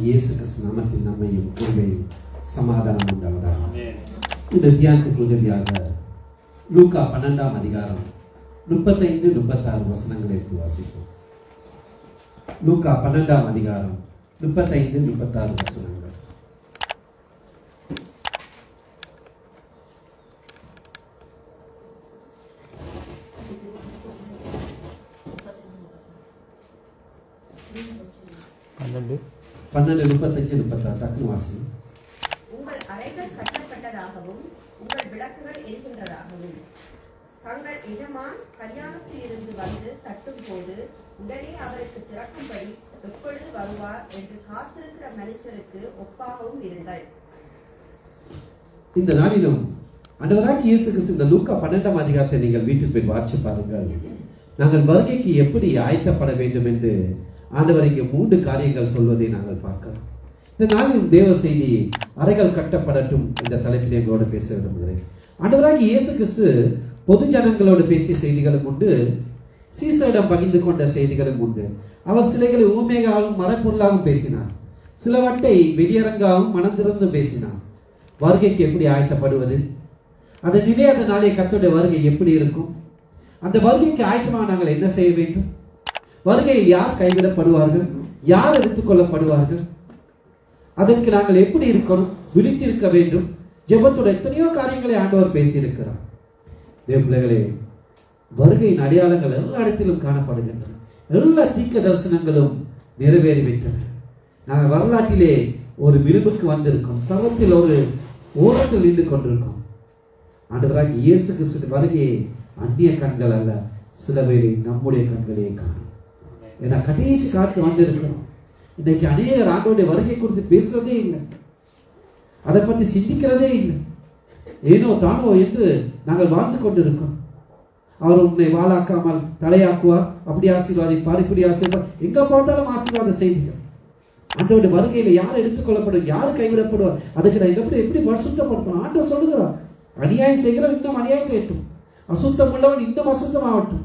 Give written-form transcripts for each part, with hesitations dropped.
இயேசு கிறிஸ்து நாமத்தின் நன்மையும் கிருபையும் சமாதானம் உண்டாவதாக. இந்த தியானத்துக்கு உதவியாக லூக்கா 12ஆம் அதிகாரம் 35-36 வசனங்களை எடுத்து வாசிப்போம். லூக்கா 12ஆம் அதிகாரம் 35-36 வசனங்கள். உங்கள் அறைகள் கட்டப்பட்டதாகவும் உங்கள் விளக்குகள் எரிகின்றதாகவும் தங்கள் எஜமான் கல்யாணத்தில் இருந்து வந்து தட்டும் போது உடனே அவருக்கு திறக்கும்படி எப்பொழுது வருவார் என்று காத்திருக்கிற மனுஷருக்கு ஒப்பாகவும் இருங்கள். இந்த நாளிலும் ஆண்டவராகிய இயேசு கிறிஸ்து இந்த லூக்கா 12ஆம் அதிகாரத்தை நீங்கள் வீட்டில் போய் வாசித்து பாருங்கள். நாங்கள் வருகைக்கு எப்படி ஆயத்தப்பட வேண்டும் என்று ஆண்டவர் இங்கே 3 காரியங்கள் சொல்வதை நாங்கள் பார்க்கிறோம். இந்த நாளில் தேவ செய்தி அறைகள் கட்டப்படட்டும் என்ற தலைப்பில் எங்களோடு பேச விரும்புகிறேன். ஆண்டவராகிய இயேசு கிறிஸ்து பொது ஜனங்களோடு பேசிய செய்திகளும் உண்டு, சீசரிடம் பகிர்ந்து கொண்ட செய்திகளும் உண்டு. அவர் சிலைகளை ஊமையாகவும் மரப்பொருளாகவும் பேசினார், சிலவற்றை வெளியரங்காகவும் மனம் திறந்து பேசினார். வருகைக்கு எப்படி ஆயத்தப்படுவது, அந்த நிலையாத நாளை கர்த்தருடைய வருகை எப்படி இருக்கும், அந்த வருகைக்கு ஆயத்தமாக நாங்கள் என்ன செய்ய வேண்டும், வருகையில் யார் கைவிடப்படுவார்கள், யார் எடுத்துக் கொள்ளப்படுவார்கள், அதற்கு நாங்கள் எப்படி இருக்கணும், விழித்திருக்க வேண்டும். ஜெபத்தோட எத்தனையோ காரியங்களை ஆண்டவர் பேசியிருக்கிறார். தேவ பிள்ளைகளே, வருகையின் அடையாளங்கள் எல்லா இடத்திலும் காணப்படுகின்றன. எல்லா தீர்க்க தரிசனங்களும் நிறைவேறிவிட்டன. நாங்கள் வரலாற்றிலே ஒரு விளிம்புக்கு வந்திருக்கோம், சமத்தில் ஒரு ஓரத்தில் நின்று கொண்டிருக்கோம். ஆண்டவராகிய இயேசு கிறிஸ்து வருகையை அந்நிய கண்கள் அல்ல, சில வேளை நம்முடைய கண்களே காணும். ஏன்னா கடைசி காலத்து வந்திருக்கிறோம். இன்னைக்கு அநேகர் ஆண்டவருடைய வருகை குறித்து பேசுறதே இல்லை, அதை பற்றி சிந்திக்கிறதே இல்லை. ஏனோ தானோ என்று நாங்கள் வாழ்ந்து கொண்டிருக்கோம். அவர் உன்னை வாழாக்காமல் தலையாக்குவார், அப்படி ஆசீர்வாதிப்பார், இப்படி ஆசீர்வார், எங்க பார்த்தாலும் ஆசீர்வாத செய்திகள். ஆண்டவருடைய வருகையில யார் எடுத்துக்கொள்ளப்படுவார், யார் கைவிடப்படுவார், அதுக்கு நான் எப்படி பரிசுத்தப்படுத்தணும். ஆண்டவர் சொல்லுகிறார், அநியாயம் செய்கிறவன் இன்னும் அநியாயம் செய்யட்டும், அசுத்தம் உள்ளவன் இன்னும் அசுத்தமாகட்டும்,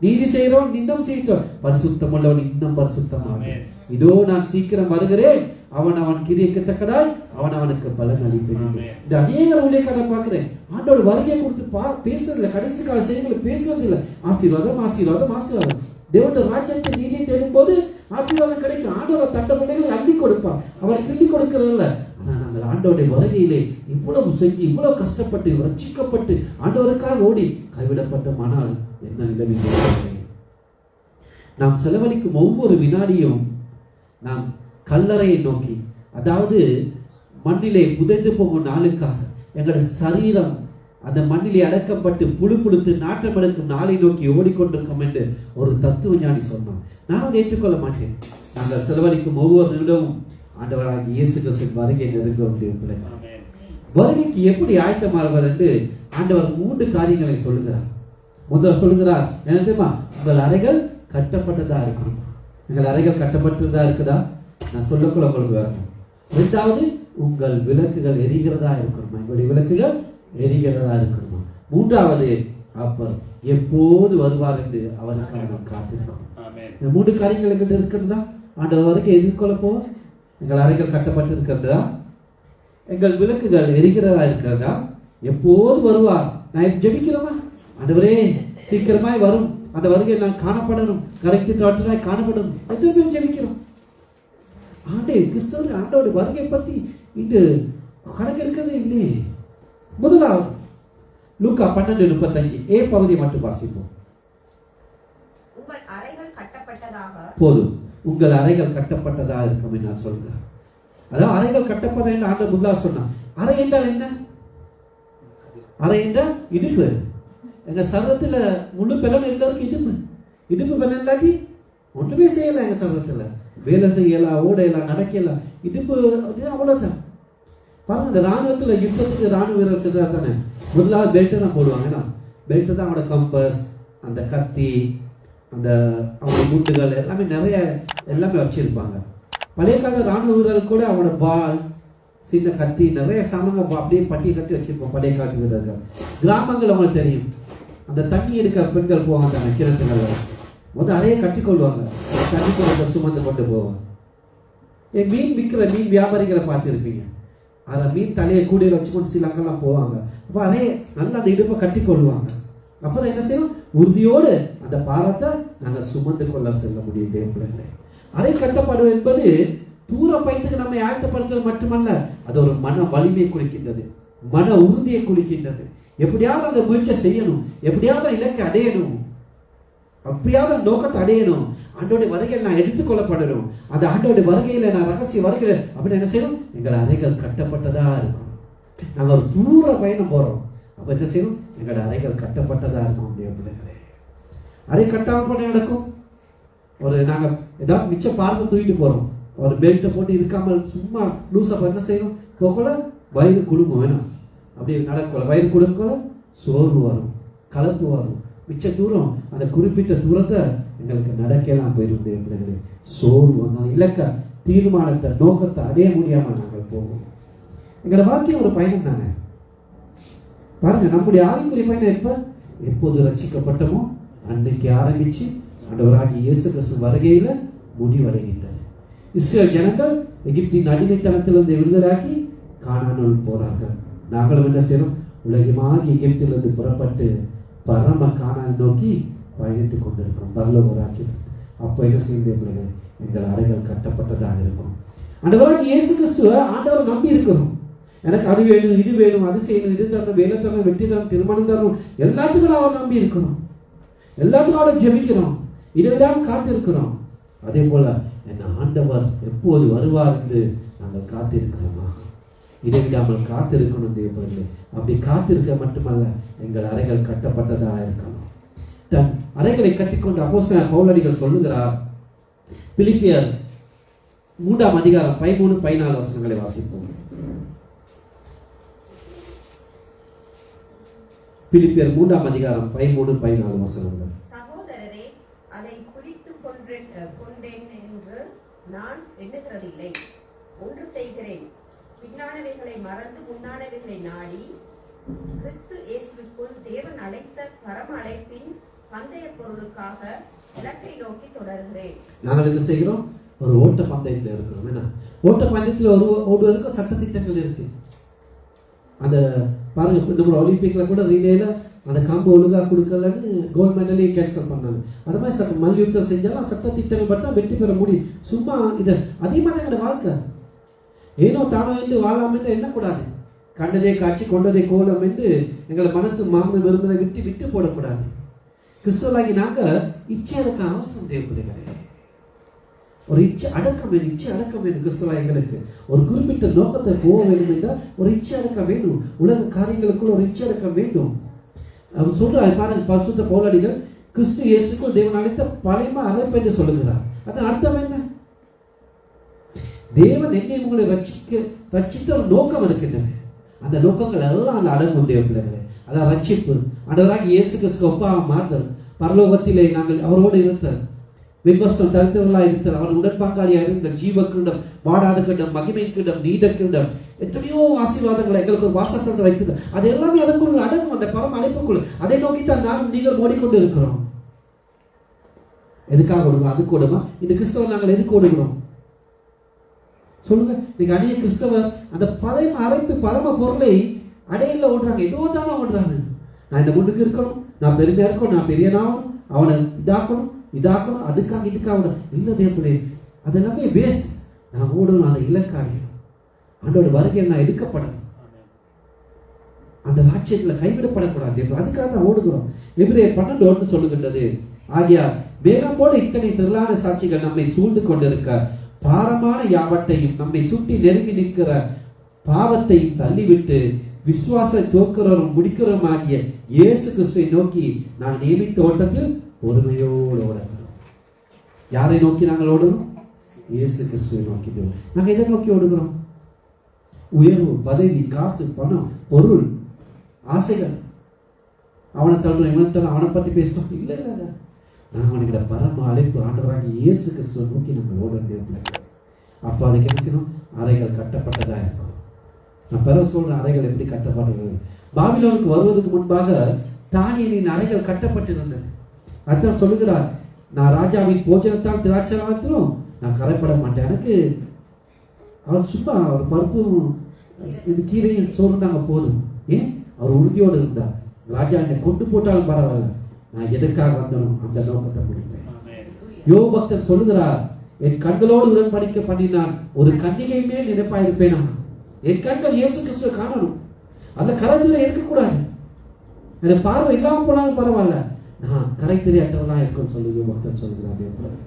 நீதி செய்கிறவன் இன்னும் செய்யட்டும், பரிசுத்தம் உள்ளவன் இன்னும் பரிசுத்தமாகட்டும். இதோ நான் சீக்கிரம் வருகிறேன், அவன் கிரியைக்கு தக்கதாய் அவனுக்கு பலன் அளிப்பேன். இந்த அநேக ஊழியக்காரரை பார்க்கிறேன், ஆண்டோட வருகையை கொடுத்து பேசுறதில்லை, கடைசி கால செய்திகளை பேசுறது இல்லை. ஆசீர்வாதம் ஆசீர்வாதம் ஆசீர்வாதம். தேவனுடைய ராஜ்யத்தை நீதியை தேடும் போது ஆசீர்வாதம் கிடைக்கும். ஆண்டவர் தண்ட பிள்ளைகளை அள்ளி கொடுப்பார், அவர் கிள்ளி கொடுக்கிறதில்ல. ஆனா நாங்கள் ஆண்டவருடைய வருகையிலே இவ்வளவு செஞ்சு இவ்வளவு கஷ்டப்பட்டு ரட்சிக்கப்பட்டு ஆண்டவருக்காக ஓடி கைவிடப்பட்டோமானால் என்ன நிலைமை? நாம் செலவழிக்கும் ஒவ்வொரு வினாடியும் நாம் கல்லறையை நோக்கி, அதாவது மண்ணிலே புதைந்து போகும் நாளுக்காக எங்களுடைய சரீரம் அந்த மண்ணிலே அடக்கப்பட்டு புழு புழுத்து நாட்டம் எடுக்கும் நாளை நோக்கி ஓடிக்கொண்டிருக்கும் என்று ஒரு தத்துவ ஞானி சொன்னான். நான் அதை ஏற்றுக்கொள்ள மாட்டேன். நாங்கள் செலவழிக்கும் ஒவ்வொரு நிமிடமும் ஆண்டவராகிய இயேசு கிறிஸ்து வருகை நெருங்க முடியும். வருகைக்கு எப்படி ஆயத்தமாகுவது என்று ஆண்டவர் 3 காரியங்களை சொல்லுகிறார். முதல் சொல்லுகிறார் என்ன தெரியுமா? உங்கள் அறைகள் கட்டப்பட்டதா இருக்கணும். எங்கள் அறைகள் கட்டப்பட்டதா இருக்குதா? நான் சொல்லக்குள்ள உங்களுக்கு வரணும். 2வது, உங்கள் விளக்குகள் எரிகிறதா இருக்கணுமா? எங்களுடைய விளக்குகள் எரிகிறதா இருக்கணுமா? 3வது, அப்பர் எப்போது வருவார் என்று அவருக்காக நாம் காத்திருக்கணும். இந்த 3 காரியங்கள் கிட்ட இருக்கிறதா? ஆண்டவர் வரைக்கும் எதிர்கொள்ள போவோம். எங்கள் அறைகள் கட்டப்பட்டு இருக்கிறதா? எங்கள் விளக்குகள் எரிகிறதா இருக்கிறதா? எப்போது வருவார்? நான் ஜெபிக்கிறோமா? ஆண்டவரே சீக்கிரமாய் வரும், அந்த வருகையில் நான் காணப்படணும், கரெக்ட் காட்டுறாய் காணப்படணும், எத்தனை பேர் ஜெபிக்கிறோம்? கிறிஸ்தவ ஆண்டோட வருகை பத்தி இன்று கணக்கு இருக்கிறதே இல்லையே. முதலாவது லூக்கா 12:35 ஏ பகுதி மட்டும் வாசிப்போம். உங்கள் அறைகள் கட்டப்பட்டதாக போதும், உங்கள் அறைகள் கட்டப்பட்டதா இருக்கும் நான் சொல்கிறேன். அதாவது அறைகள் கட்டப்பட்டதா என்று ஆண்டவர் முதலாவது சொன்னார். அறை என்றால் என்ன? அறை என்றால் இடுப்பு. எங்க சரீரத்துல முழு பலன் எல்லாருக்கும் இடுப்பு. இடுப்பு பலன் இல்லாட்டி ஒன்றுமே செய்யலாம். எங்க சரீரத்துல வேலை செய்யலாம், ஓடையலாம், நடக்கலாம். இடுப்பு அவ்வளவுதான். பாருங்க, இந்த ராணுவத்துல யுத்தத்துக்கு ராணுவ வீரர் சென்றார் தானே, முதலாவது பெல்ட் தான் போடுவாங்க. பெல்ட் தான் அவனோட கம்பஸ், அந்த கத்தி, அந்த அவங்க குண்டுகள் எல்லாமே நிறைய எல்லாமே வச்சிருப்பாங்க. பழைய கால ராணுவ வீரர்கள் கூட அவனோட பால், சின்ன கத்தி, நிறைய சாமான்கள் அப்படியே பட்டி கட்டி வச்சிருப்போம் பழைய காலத்து வீரர்கள். கிராமங்கள் அவங்களுக்கு தெரியும், அந்த தண்ணி எடுக்க பெண்கள் போவாங்க அந்த கிணத்துகள், முதல் அதையே கட்டிக்கொள்வாங்க, தண்ணி கொண்டு சுமந்து கொண்டு போவாங்க. மீன் விற்கிற மீன் வியாபாரிகளை பார்த்துருப்பீங்க, அதை மீன் தலையை கூடையில் வச்சுக்கொண்டு சிலங்கெல்லாம் போவாங்க. அப்போ அதே நல்லா அந்த இடுப்பை கட்டி கொள்வாங்க. அப்போதான் என்ன செய்யும், உறுதியோடு அந்த பாரத்தை நாங்கள் சுமந்து கொள்ள செல்ல முடியும். தேவப்பிள்ளைகளே, அறை கட்டப்படும் என்பது தூர பயத்துக்கு நம்ம ஆயத்தப்படுத்துவது மட்டுமல்ல, அது ஒரு மன வலிமையை குறிக்கின்றது, மன உறுதியை குறிக்கின்றது. எப்படியாவது அந்த முயற்சியை செய்யணும், எப்படியாவது இலக்கை அடையணும், அப்படியாவது நோக்கத்தை அடையணும், ஆண்டோடைய வருகையில் நான் எடுத்துக்கொள்ளப்படணும், அந்த ஆண்டோடைய வருகையில நான் ரகசிய வருகையில் அப்படின்னு என்ன செய்யணும், எங்கள் அறைகள் கட்டப்பட்டதா இருக்கணும். நாங்கள் ஒரு தூர பயணம் போறோம், அப்ப என்ன செய்யணும், எங்களோட அறைகள் கட்டப்பட்டதா இருக்கும். பிள்ளைகளே, அறை கட்டாமல் பண்ண நடக்கும். ஒரு நாங்கள் ஏதாவது மிச்சம் பார்த்து தூக்கிட்டு போறோம், ஒரு பெல்ட்டை போட்டு இருக்காமல் சும்மா லூஸா என்ன செய்யணும், போகல வயிறு குடும்பம் வேணும், அப்படி நடக்கல, வயிறு குடும்பல சோர்வு வரும், கலப்பு வரும். மிச்ச தூரம் அந்த குறிப்பிட்ட தூரத்தை எங்களுக்கு நடக்கலாம் போயிருந்தே பிள்ளைகளே, சோர்வு வந்தால் இலக்க தீர்மானத்தை நோக்கத்தை அடைய முடியாம நாங்கள் போவோம். எங்களோட வாழ்க்கை ஒரு பயணம் தானே. பாருங்க, நம்முடைய ஆவிக்குரிய பயணம் எப்போது ரட்சிக்கப்பட்டமோ அன்றைக்கு ஆரம்பிச்சு ஆண்டவராகிய இயேசு கிறிஸ்து வருகையில முடிவடைகின்றது. இஸ்ரேல் ஜனங்கள் எகிப்தின் அடிமைத்தனத்திலிருந்து விடுதலாக்கி கானானுள் போறார்கள். நாங்களும் என்ன செய்யணும், உலகமாகி எகிப்திலிருந்து புறப்பட்டு பரம கானானை நோக்கி பயணித்துக் கொண்டிருக்கோம் பரலோக ராஜ்யத்துக்கு. அப்போ என்ன செய்ய, எங்கள் அறைகள் கட்டப்பட்டதாக இருக்கும். ஆண்டவராகிய இயேசு கிறிஸ்துவ ஆண்டவரை நம்பி இருக்கணும். எனக்கு அது வேணும், இது வேணும், அது செய்யணும், இது தரணும், வேலை தரணும், வெற்றி தரணும், திருமணம் தரணும், எல்லாத்துக்கும் அவர் நம்பி இருக்கணும், எல்லாத்துக்கும் அவரை ஜெபிக்கிறோம், இடைவிடாம காத்து இருக்கிறோம். அதே போல என் ஆண்டவர் எப்போது வருவார் என்று நாங்கள் காத்திருக்கிறோமா? இடைவிடாமல் காத்திருக்கணும் தேவர்களே. அப்படி காத்திருக்க மட்டுமல்ல, எங்கள் அறைகள் கட்டப்பட்டதாக இருக்கணும். தன் அறைகளை கட்டிக்கொண்டு அப்போஸ்தலனாகிய பவுலடிகள் சொல்லுகிறார். பிலிப்பியர் 3ஆம் அதிகாரம் 13-14 வசனங்களை வாசிப்போம். பிலிப்பியர் 3ஆம் அதிகாரம் 13-14 வசனங்கள். சகோதரரே, அதை குறித்துக் கொண்டேன் என்று நான் எண்ணுகிறதில்லை. ஒன்று செய்கிறேன், பின்னானவைகளை மறந்து முன்னானவைகளை நாடி கிறிஸ்து இயேசுவுக்குள் தேவன் அழைத்த பரம அழைப்பின் பந்தய பொருளுக்காக இலக்கை நோக்கி தொடர்கிறேன். நாங்கள் என்ன செய்கிறோம், ஒரு ஓட்ட பந்தயத்தில் இருக்கிறோம். என்ன ஓட்ட பந்தயத்தில் ஓடுவதற்கு சட்டத்திட்டங்கள் இருக்கு. அந்த பாருங்க, இந்த ஒலிம்பிக்ல கூட ரீலேல அந்த காம்பு ஒழுங்கா கொடுக்கலன்னு கோல்ட் மெடலே கேன்சல் பண்ணாங்க. அது மாதிரி மல்யுத்தம் செஞ்சாலும் சட்டத்திட்டங்கள் பற்றி வெற்றி பெற முடியும். சும்மா இதை அதிகமாக எங்களோட வாழ்க்கை ஏனோ தானோ என்று வாழாம் என்று எண்ணக்கூடாது. கண்டதே காட்சி கொண்டதே கோலம் என்று எங்களை மனசு மாமன விரும்பதை விட்டு விட்டு போடக்கூடாது. கிறிஸ்துவலாகி நாங்க இச்சை அடக்க அவசரம் தேவைப்படுகிறது. ஒரு இச்சை அடக்கம் வேணும், இச்சை அடக்கம் வேணும். கிறிஸ்துவ எங்களுக்கு ஒரு குறிப்பிட்ட நோக்கத்தை போக வேண்டும் என்றால் ஒரு இச்சை அடக்கம் வேணும். உலக காரியங்களுக்குள்ள ஒரு இச்சை அடக்கம் வேண்டும். அவர் சொல்றாரு பாருங்க, பரிசுத்த பவுலடிகள் கிறிஸ்து இயேசுக்குள் தேவன் அழைத்த பழைய அழைப்பு என்று சொல்லுகிறார். அதன் அர்த்தம் என்ன? தேவன் என்னை உங்களை ரட்சித்த ஒரு நோக்கம் இருக்கின்றது. அந்த நோக்கங்கள் எல்லாம் அந்த அடங்கும் தேவ பிள்ளைகளே. அதான் ரட்சிப்பு, ஆண்டவராகிய இயேசு கிறிஸ்துவுக்கு ஒப்பாக மாறுதல், பரலோகத்திலே நாங்கள் அவரோடு இருத்தல், விமர்சனம் தரித்தவர்களாக இருத்தல், அவர் உடன்பாங்காளியாக இருந்த ஜீவ கிரீடம், வாடாத கிரீடம், மகிமை கிரீடம், நீட கிரீடம், எத்தனையோ ஆசீர்வாதங்களை எங்களுக்கு ஒரு வாசத்தை வைத்தது. அது எல்லாமே அதற்குள்ள அடங்கும், அந்த பரம அழைப்புக்குள். அதை நோக்கித்தான் நானும் நீங்கள் ஓடிக்கொண்டு இருக்கிறோம். எதுக்காக ஓடுவோம்? அதுக்கு ஓடுமா? இந்த கிறிஸ்தவர் நாங்கள் எதுக்கு ஓடுகிறோம் சொல்லுங்க? நீங்க அநேக கிறிஸ்தவர் அந்த பரம அழைப்பு பரம பொருளை அடையில ஓடுறாங்க, ஏதோ தானே ஓடுறாங்க. நான் இந்த முன்னுக்கு இருக்கணும், நான் பெருமையா இருக்கணும், நான் பெரியனாகணும், அவனை இதாக்கணும், அதுக்காக இதுக்காக இல்லை தேவனே, அது எல்லாமே வேஸ்ட். நான் ஓடணும் அந்த இலக்காக ஆண்டோட வருகையில் நான் எடுக்கப்படணும், அந்த ராஜ்யத்தில் கைவிடப்படக்கூடாது. அதுக்காக தான் ஓடுகிறோம். எபிரேயர் 12:1 சொல்லுகின்றது, ஆகியார் மேகம் போல இத்தனை திரளான சாட்சிகள் நம்மை சூழ்ந்து கொண்டிருக்க பாரமான யாவட்டையும் நம்மை சுட்டி நெருங்கி நிற்கிற பாவத்தையும் தள்ளிவிட்டு விசுவாச தோக்கிறவரும் முடிக்கிறவரும் ஆகிய இயேசு கிறிஸ்துவை நோக்கி நான் நியமித்த ஓட்டத்தில் பொறுமையோடு ஓடுகிறோம். யாரை நோக்கி நாங்கள் ஓடுகிறோம்? இயேசு கிறிஸ்துவை நோக்கி. நாங்கள் எதை நோக்கி ஓடுகிறோம்? உயர்வு, பதவி, காசு, பணம், பொருள், ஆசைகள், அவனை தள்ளுறோம், இவனை தள்ளுறோம், அவனை பத்தி பேசுறோம். இல்லை இல்லை இல்லை, நான் அவனுக்கிட்ட பரம அழைப்பு ஆண்டவராக இயேசு கிறிஸ்துவை நோக்கி நம்ம ஓட வேண்டிய. அப்போ அதுக்கு என்ன செய்யணும்? அறைகள் கட்டப்பட்டதா இருக்கும். நான் பிறகு சொல்றேன் அறைகள் எப்படி கட்டப்பட்டது. பாபிலோனுக்கு வருவதற்கு முன்பாக தானியேலின் அறைகள் கட்டப்பட்டிருந்தது. அதான் சொல்லுகிறார், நான் ராஜாவின் போஜனத்தால் திராட்சைரசத்திலும் நான் கரைப்பட மாட்டேன். எனக்கு அவர் சும்மா ஒரு பருப்பும் இது கீரையும் சோறுந்தாங்க போதும். ஏன்? அவர் உறுதியோடு இருந்தார். ராஜா என்னை கொண்டு போட்டாலும் பரவாயில்ல, நான் எதுக்காக வந்தனும் அந்த நோக்கத்தை முடிப்பேன். யோபு பக்தன் சொல்லுகிறார், என் கண்களோடு உடன்படிக்கை பண்ணினான், ஒரு கன்னிகை மேல் நினைப்பாயிருப்பேனா. என் கண்கள் இயேசு கிறிஸ்துவை காணணும், அந்த கரைத்திரை இருக்கக்கூடாது. எனக்கு பார்வை இல்லாம போனாலும் பரவாயில்ல, நான் கரைத்திரை அற்றவனா இருக்கும் சொல்லி யோபு பக்தன் சொல்லுகிறார்.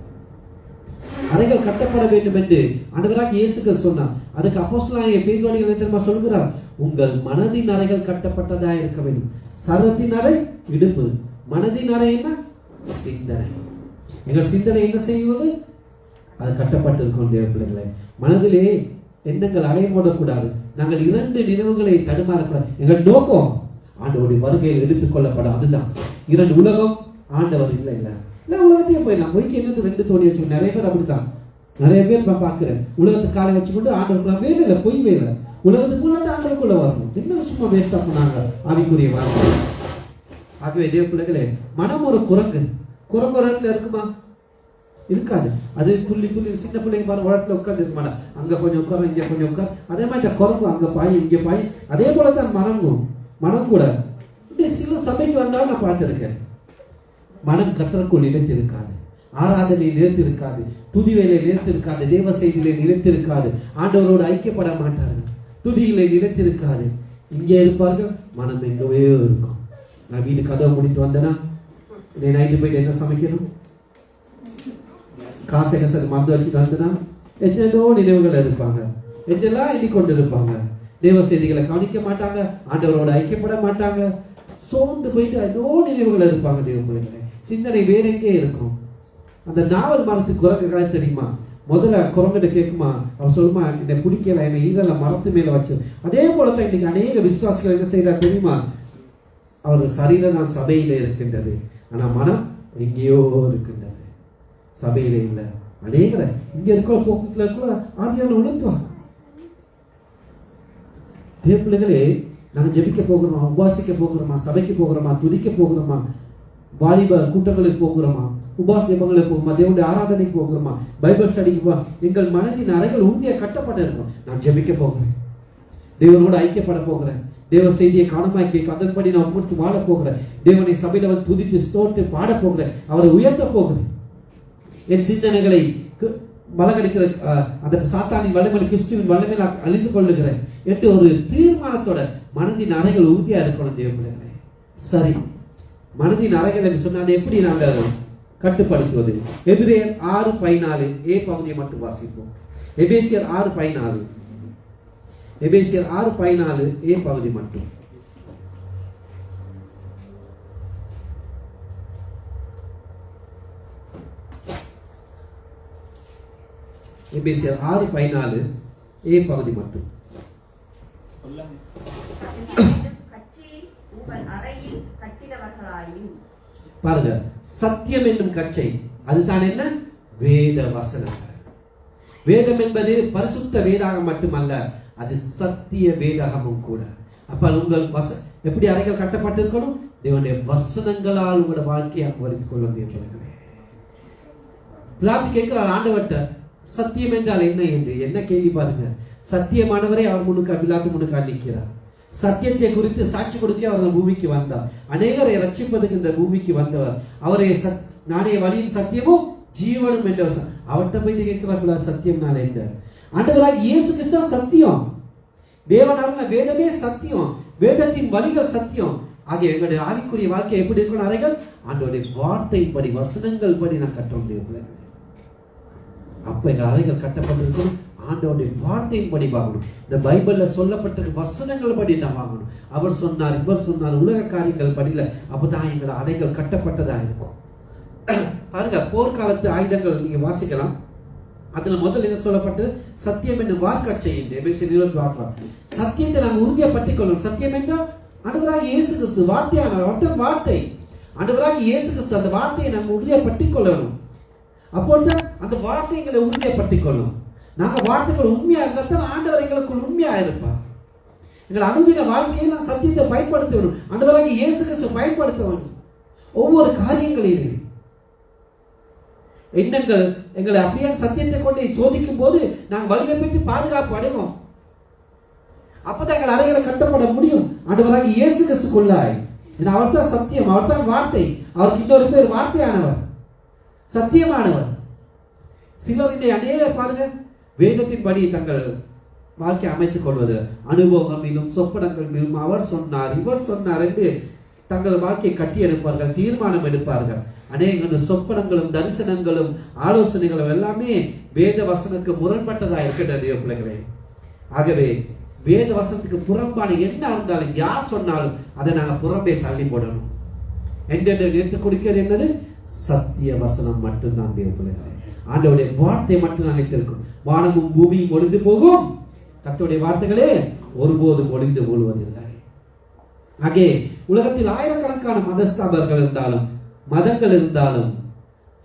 அறைகள் கட்டப்பட வேண்டும் என்று ஆண்டவராக இயேசு கிறிஸ்து சொன்னார். அதுக்கு அப்போஸ்தலனாகிய பேதுரு என்ன தெரியுமா சொல்கிறார்? உங்கள் மனதின் அறைகள் கட்டப்பட்டதா இருக்க வேண்டும். சரத்தின் அறை இடுப்பு, மனதின் அறை என்ன? சிந்தனை. எங்கள் சிந்தனை என்ன செய்வது? அது கட்டப்பட்டிருக்கும் தேவ பிள்ளைகளே. மனதிலே எண்ணங்கள் அலைய போடக்கூடாது. நாங்கள் 2 நினைவுகளை தடுமாறக்கூடாது. எங்கள் நோக்கம் ஆண்டவருடைய வருகையில் எடுத்துக்கொள்ளப்படும். அதுதான் 2 உலகம், ஆண்டவர் இல்லை இல்லை இல்லை உலகத்தையே போயிடலாம். பொய்க்கு என்னது 2 தோணி வச்சு நிறைய பேர் அப்படித்தான். நிறைய பேர் நான் பார்க்கிறேன், உலகத்துக்கு காலை வச்சுக்கொண்டு ஆண்டவருக்குள்ள வேலை இல்லை, பொய் வேலை. உலகத்துக்கு முன்னாடி ஆண்டவருக்குள்ள வரணும். என்ன சும்மா வேஸ்டா பண்ணாங்க ஆவிக்குரிய வாழ்க்கை. ஆகவே தேவ பிள்ளைகளே, மனம் ஒரு குரங்கு. குரங்கு ஒரு இடத்துல இருக்குமா? இருக்காது. அது துள்ளி துள்ளி சின்ன பிள்ளைங்க பாரு உலகத்துல உட்கார்ந்து இருக்க மாட்டா. அங்க கொஞ்சம் உட்கார, இங்க கொஞ்சம் உட்கார். அதே மாதிரி இந்த குரங்கு அங்க பாய் இங்க பாய். அதே போலதான் மனம் கூட. சில சபைக்கு வந்தாலும் நான் பார்த்திருக்கேன், மனம் கர்த்தருக்குள் நிலைத்து இருக்காது, ஆராதனையில் நிலைத்து இருக்காது, துதி வேலையில் நிலைத்து இருக்காது, தேவ செய்தியிலே நிலைத்து இருக்காது, ஆண்டவரோடு ஐக்கியப்பட மாட்டார்கள், துதியிலே நிலைத்து இருக்காது. இங்கே இருப்பார்கள், மனம் எங்கவே இருக்கும். நான் வீடு கதவை முடித்து வந்தேன்னா நைட்டு போயிட்டு என்ன சமைக்கணும், காசை கசை மறந்து வச்சுட்டு வந்தேன்னா என்னென்னோ நினைவுகள் இருப்பாங்க, என்னெல்லாம் எண்ணிக்கொண்டு இருப்பாங்க. தேவ செய்திகளை கவனிக்க மாட்டாங்க, ஆண்டவரோடு ஐக்கியப்பட மாட்டாங்க, சோர்ந்து போயிட்டு என்னோ நினைவுகள் இருப்பாங்க. தேவ பிள்ளைகளே, சிந்தனை வேற எங்கே இருக்கும். அந்த நாவல் மரத்துக்கு குரங்கு கதை தெரியுமா? முதல்ல குரங்கிட்ட கேட்குமா, அவர் சொல்லுமா, என்னை பிடிக்கல, என்னை ஈரல மரத்து மேல வச்சு. அதே போலதான் இன்னைக்கு அநேக விசுவாசிகள் என்ன செய்யறாரு தெரியுமா? அவர் சரீரம் தான் சபையில இருக்கின்றது, ஆனா மனம் எங்கேயோ இருக்கின்றது, சபையில இல்லை. அநேக இங்க இருக்கிற போக்குல கூட ஆதியான உணர்த்துவாங்க. தேவ பிள்ளைகளே, நாங்கள் ஜெபிக்க போகிறோமா, உபாசிக்க போகிறோமா, சபைக்கு போகிறோமா, துதிக்க போகிறோமா, வாலிப கூட்டங்களுக்கு போகிறோமா, உபாச ஜெபங்களுக்கு போகிறோமா, தேவனுடைய ஆராதனைக்கு போகிறோமா, பைபிள் ஸ்டடிக்கு போகிறோம். எங்கள் மனதின் அறைகள் உறுதியாக கட்டப்பட்டு இருக்கும். நான் ஜெபிக்க போகிறேன், தேவனோடு ஐக்கியப்பட போகிறேன், தேவ செய்தியை காணமாக்கி அதன்படி நான் கொடுத்து வாழ போகிறேன், தேவனை சபையில வந்து துதித்து ஸ்தோத்திர பாட போகிறேன், அவரை உயர்த்த போகிறேன். என் சிந்தனைகளை பலகடிக்கிற அந்த சாத்தானின் வல்லமையை கிறிஸ்துவின் வல்லமையில் அழிந்து கொள்ளுகிறேன் என்று ஒரு தீர்மானத்தோட மனதின் அறைகள் உறுதியா இருக்கணும். தேவ பிள்ளைகளே, சரி, மனதின் அறைகள் என்று சொன்னால் அதை எப்படி நாங்கள் கட்டுப்படுத்துவது? எபிரேயர் 6:14 ஏ பகுதியை மட்டும் வாசிப்போம். எபேசியர் 6:14 எபேசியர் 6:14 ஏ பகுதி மட்டும். எபேசியர் 6:14 ஏ பகுதி மட்டும். பாருங்க, சத்தியம் என்னும் கச்சை, அதுதான் என்ன? வேத வசனங்கள். வேதம் என்பது பரிசுத்த வேதாகம் மட்டுமல்ல, அது சத்திய வேதாகமும் கூட. அப்ப உங்கள் எப்படி அறைகள் கட்டப்பட்டிருக்கணும்? தேவனுடைய வசனங்களால் உங்களோட வாழ்க்கையை அனுபவித்துக் கொள்ள வேண்டும். பிலாத்து கேட்கிறார் ஆண்டவர்கிட்ட, சத்தியம் என்றால் என்ன என்று. என்ன கேள்வி பாருங்க. சத்தியமானவரை அவர் முன்னுக்கு பிலாத்து முன்னுக்கு நிற்கிறார். சத்தியத்தை குறித்து சாட்சி கொடுக்க அவர் பூமிக்கு வந்தார். அநேகரை ரட்சிப்பதற்கு இந்த பூமிக்கு வந்தவர். அவரை நானே வழியும் சத்தியமும் ஜீவனும் என்றவர். அவர்கிட்ட போயிட்டு கேட்கிறார், சத்தியம்னால என்ன? ஆண்டவராக இயேசு கிறிஸ்து சத்தியம், தேவனான வேதமே சத்தியம், வேதத்தின் வழிகள் சத்தியம். ஆகிய எங்களுடைய ஆவிக்குரிய வாழ்க்கை எப்படி இருக்கணும்? அறைகள் ஆண்டவருடைய வார்த்தைப்படி, வசனங்கள் படி நான் கட்ட முடியும். அப்ப எங்கள் அறைகள் கட்டப்பட்டிருக்கணும், ஆண்டவருடைய வார்த்தையின் படி வாங்கணும். இந்த பைபிள்ல சொல்லப்பட்ட வசனங்கள் படி நான் வாங்கணும். அவர் சொன்னார், இவர் சொன்னார், உலக காரியங்கள் படியில. அப்பதான் எங்கள் அறைகள் கட்டப்பட்டதா இருக்கும். பாருங்க, போர்க்காலத்து ஆயுதங்கள் நீங்க வாசிக்கலாம். அதுல முதல் என்ன சொல்லப்பட்டது? சத்தியம் என்னும் வார்க்கச்சை என்று எபேசியர் 2 பார்க்கலாம். சத்தியத்தை நாங்கள் உறுதியா பற்றிக் கொள்ளணும். சத்தியம் என்றால் ஆண்டவராக இயேசு கிறிஸ்து வார்த்தையான வார்த்தை. ஆண்டவராக இயேசு கிறிஸ்து அந்த வார்த்தையை நம்ம உறுதியை பற்றிக் கொள்ளணும். அப்போதான் அந்த வார்த்தைகளை உறுதியை பற்றிக் கொள்ளும். நாங்க வார்த்தைகள் உண்மையா இருந்தால் தான் ஆண்டவர் எங்களுக்குள் உண்மையா இருப்பார். எங்கள் அனுதின வாழ்க்கையில் நான் சத்தியத்தை பயன்படுத்த வேண்டும். ஆண்டவராக இயேசு கிறிஸ்து பயன்படுத்த வேண்டும். ஒவ்வொரு காரியங்களிலும் எண்ணங்கள் எங்களை அப்படியே சத்தியத்தை கொண்டு சோதிக்கும் போது நாங்கள் வலிமை பெற்று பாதுகாப்பு அடைவோம். அப்பதான் எங்கள் அறைகளை கட்டப்பட முடியும். ஆண்டவராக இயேசு கிறிஸ்துக்குள்ளாய் அவர் தான் சத்தியம், அவர் தான் வார்த்தை. அவருக்கு இன்னொரு பேர் வார்த்தையானவர், சத்தியமானவர். சிலருடைய அநேக பாருங்க வேதத்தின்படி தங்கள் வாழ்க்கை அமைத்துக் கொள்வது அனுபவங்களிலும் சொப்பனங்கள் மீதும் அவர் சொன்னார் இவர் சொன்னார் என்று தங்கள் வாழ்க்கையை கட்டியெடுப்பார்கள், தீர்மானம் எடுப்பார்கள். அநேக சொப்பனங்களும் தரிசனங்களும் ஆலோசனைகளும் எல்லாமே வேத வசனத்துக்கு முரண்பட்டதாக இருக்கிறது பிள்ளைகளே. ஆகவே வேத வசனத்துக்கு புறம்பான என்ன இருந்தாலும் யார் சொன்னாலும் அதை நாங்கள் புறம்பே தள்ளி போடணும். என்று நிறுத்தி கொடுக்கிறது என்னது? சத்திய வசனம் மட்டும்தான் தேவ பிள்ளைகளே. ஆண்டவருடைய வார்த்தை மட்டும் நினைத்திருக்கும். வானமும் பூமியும் ஒளிந்து போகும், கர்த்தருடைய வார்த்தைகளே ஒருபோதும் ஒளிந்து போடுவதில்லை. ஆகவே உலகத்தில் ஆயிரக்கணக்கான மதஸ்தாபர்கள் இருந்தாலும் மதங்கள் இருந்தாலும்